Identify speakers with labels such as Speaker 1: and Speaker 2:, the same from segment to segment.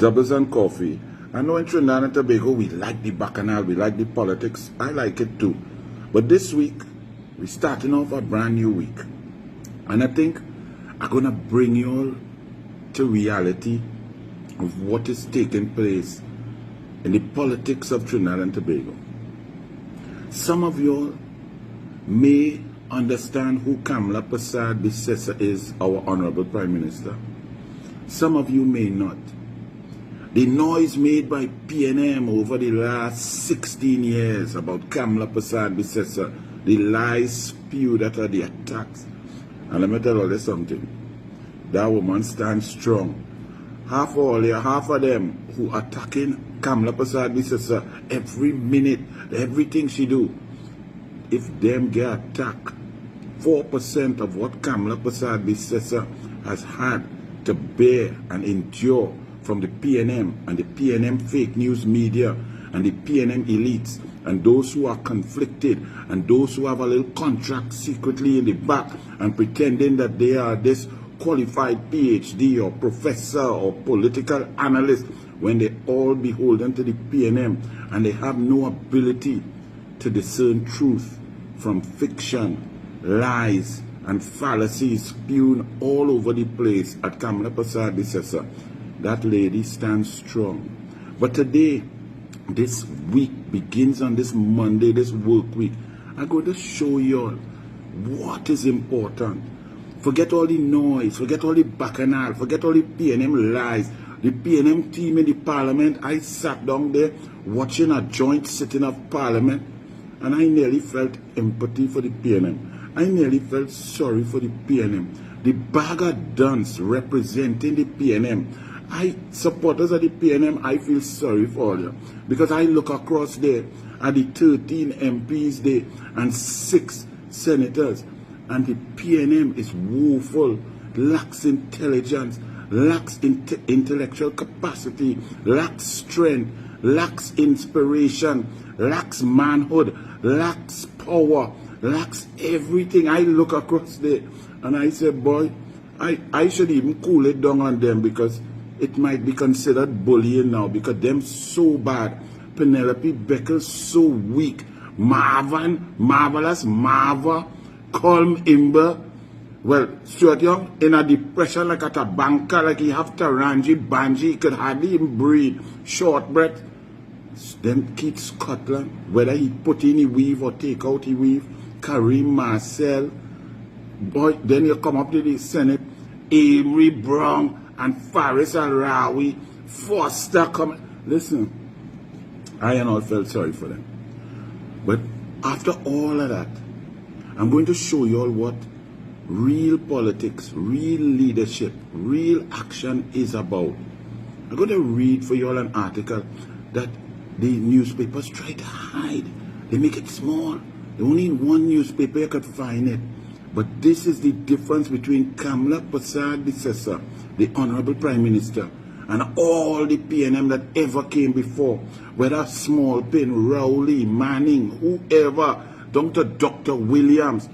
Speaker 1: Doubles and coffee. I know in Trinidad and Tobago we like the bacchanal, we like the politics. I like it too. But this week, we're starting off a brand new week. And I think I'm going to bring you all to reality of what is taking place in the politics of Trinidad and Tobago. Some of you all may understand who KAMLA PERSAD BISSESSAR is, our Honorable Prime Minister. Some of you may not. The noise made by PNM over the last 16 years about KAMLA PERSAD BISSESSAR, the lies spewed at her, the attacks. And let me tell you something. That woman stands strong. Half of them who are attacking KAMLA PERSAD BISSESSAR every minute, everything she do, if them get attacked, 4% of what KAMLA PERSAD BISSESSAR has had to bear and endure from the PNM and the PNM fake news media and the PNM elites and those who are conflicted and those who have a little contract secretly in the back and pretending that they are this qualified PhD or professor or political analyst when they all beholden to the PNM and they have no ability to discern truth from fiction, lies and fallacies spewed all over the place at KAMLA PERSAD BISSESSAR. That lady stands strong. But today, this week begins on this Monday, this work week. I'm going to show you all what is important. Forget all the noise, forget all the bacchanal, forget all the PNM lies. The PNM team in the parliament, I sat down there watching a joint sitting of parliament and I nearly felt empathy for the PNM. I nearly felt sorry for the PNM. The bag of dunce representing the PNM. Supporters of the PNM, I feel sorry for you because I look across there at the 13 MPs there and 6 senators and the PNM is woeful, lacks intelligence, lacks intellectual capacity, lacks strength, lacks inspiration, lacks manhood, lacks power, lacks everything. I look across there and I say, boy, I should even cool it down on them because it might be considered bullying now because them so bad. Penelope Beckles so weak. Marvelous Marva, Colm Imber. Well, Stuart Young in a depression like at a banker, like he have Taranji, Banji, he could hardly even breathe. Short breath. Then Keith Scotland, whether he put in a weave or take out a weave. Kareem Marcel. Boy, then you come up to the Senate. Avery Brown and Faris Al-Rawi, Foster come. Listen, I and all felt sorry for them. But after all of that, I'm going to show you all what real politics, real leadership, real action is about. I'm going to read for you all an article that the newspapers try to hide. They make it small. Only in one newspaper you could find it. But this is the difference between KAMLA PERSAD BISSESSAR, the Honorable Prime Minister, and all the PNM that ever came before, whether Small Pin, Rowley, Manning, whoever, down to Dr. Williams.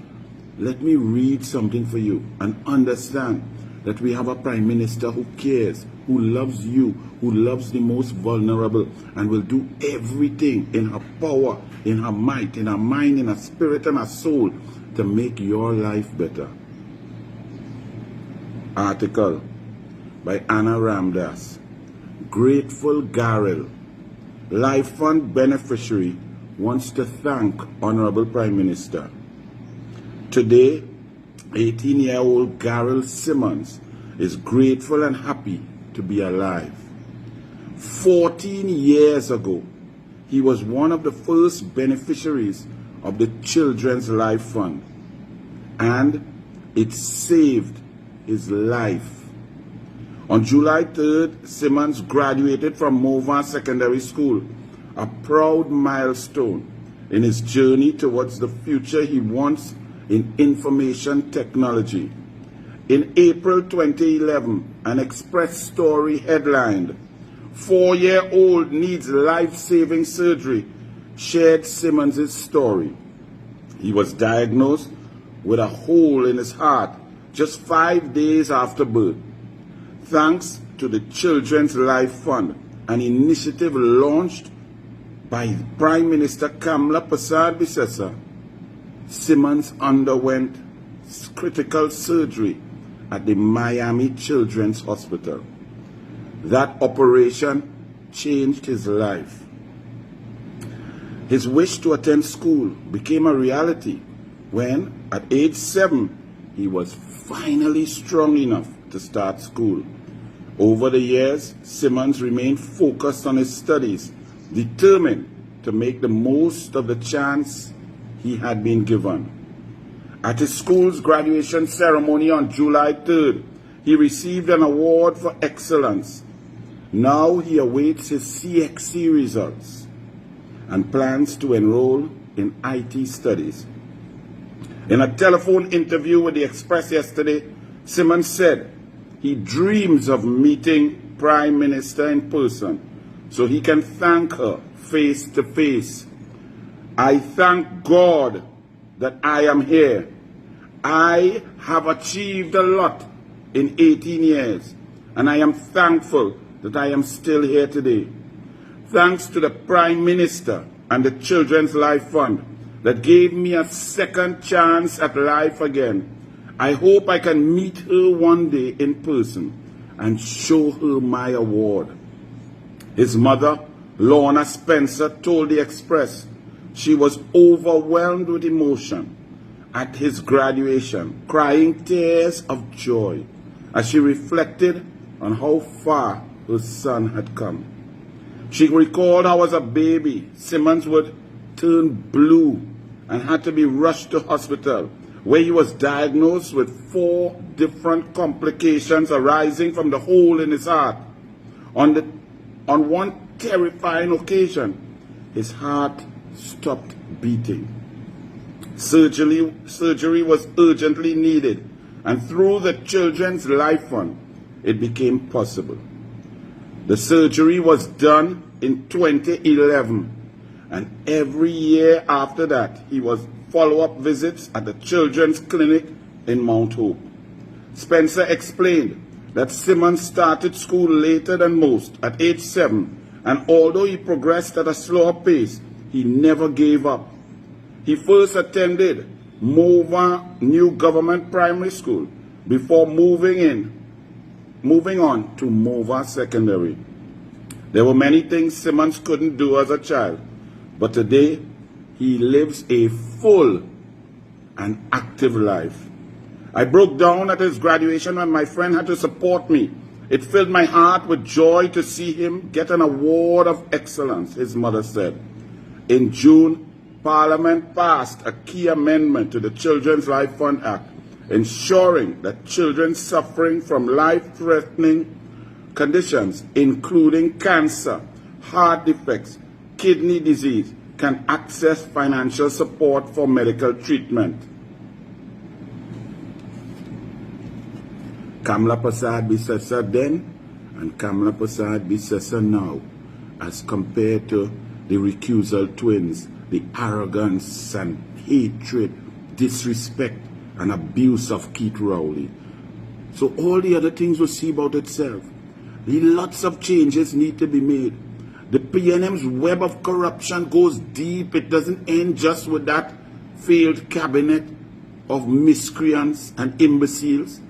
Speaker 1: Let me read something for you and understand that we have a Prime Minister who cares, who loves you, who loves the most vulnerable, and will do everything in her power, in her might, in her mind, in her spirit, and her soul to make your life better. Article by Anna Ramdas. Grateful Garel, Life Fund beneficiary, wants to thank Honorable Prime Minister. Today, 18-year-old Garel Simmons is grateful and happy to be alive. 14 years ago, he was one of the first beneficiaries of the Children's Life Fund, and it saved his life. On July 3rd, Simmons graduated from Movan Secondary School, a proud milestone in his journey towards the future he wants in information technology. In April 2011, an Express story headlined, 4-year-old needs life-saving surgery, shared Simmons' story. He was diagnosed with a hole in his heart just 5 days after birth. Thanks to the Children's Life Fund, an initiative launched by Prime Minister KAMLA BISSESSAR, Simmons underwent critical surgery at the Miami Children's Hospital. That operation changed his life. His wish to attend school became a reality when, at age 7, he was finally strong enough to start school. Over the years, Simmons remained focused on his studies, determined to make the most of the chance he had been given. At his school's graduation ceremony on July 3rd, he received an award for excellence. Now he awaits his CXC results and plans to enroll in IT studies. In a telephone interview with the Express yesterday, Simmons said he dreams of meeting Prime Minister in person so he can thank her face to face. I thank God that I am here. I have achieved a lot in 18 years, and I am thankful that I am still here today. Thanks to the Prime Minister and the Children's Life Fund that gave me a second chance at life again. I hope I can meet her one day in person and show her my award. His mother, Lorna Spencer, told the Express she was overwhelmed with emotion at his graduation, crying tears of joy as she reflected on how far her son had come. She recalled how as a baby, Simmons would turn blue and had to be rushed to hospital, where he was diagnosed with 4 different complications arising from the hole in his heart. On one terrifying occasion, his heart stopped beating. Surgery was urgently needed, and through the Children's Life Fund, it became possible. The surgery was done in 2011, and every year after that, he was follow-up visits at the Children's Clinic in Mount Hope. Spencer explained that Simmons started school later than most, at age 7, and although he progressed at a slower pace, he never gave up. He first attended Mova New Government Primary School before moving on to Mova Secondary. There were many things Simmons couldn't do as a child, but today he lives a full and active life. I broke down at his graduation when my friend had to support me. It filled my heart with joy to see him get an award of excellence, his mother said. In June, Parliament passed a key amendment to the Children's Life Fund Act, ensuring that children suffering from life-threatening conditions, including cancer, heart defects, kidney disease, can access financial support for medical treatment. KAMLA BISSESSAR then and KAMLA BISSESSAR now, as compared to the recusal twins, the arrogance and hatred, disrespect and abuse of Keith Rowley. So all the other things will see about itself. Lots of changes need to be made. The PNM's web of corruption goes deep. It doesn't end just with that failed cabinet of miscreants and imbeciles.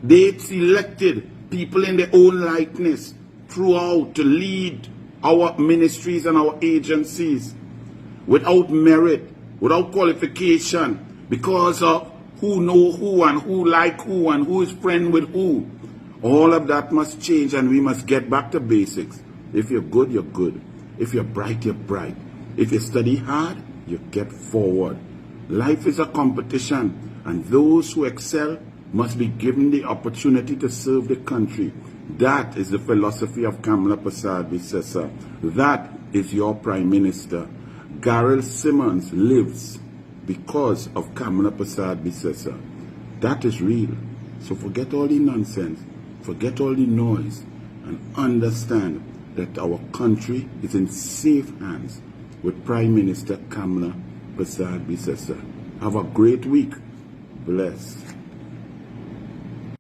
Speaker 1: They selected people in their own likeness throughout to lead our ministries and our agencies without merit, without qualification, because of who know who and who like who and who is friend with who. All of that must change, and we must get back to basics. If you're good, you're good. If you're bright, you're bright. If you study hard, you get forward. Life is a competition, and those who excel must be given the opportunity to serve the country. That is the philosophy of KAMLA BISSESSAR. That is your Prime Minister. Garrel Simmons lives because of KAMLA BISSESSAR. That is real. So forget all the nonsense, forget all the noise, and understand that our country is in safe hands with Prime Minister KAMLA BISSESSAR. Have a great week. Bless.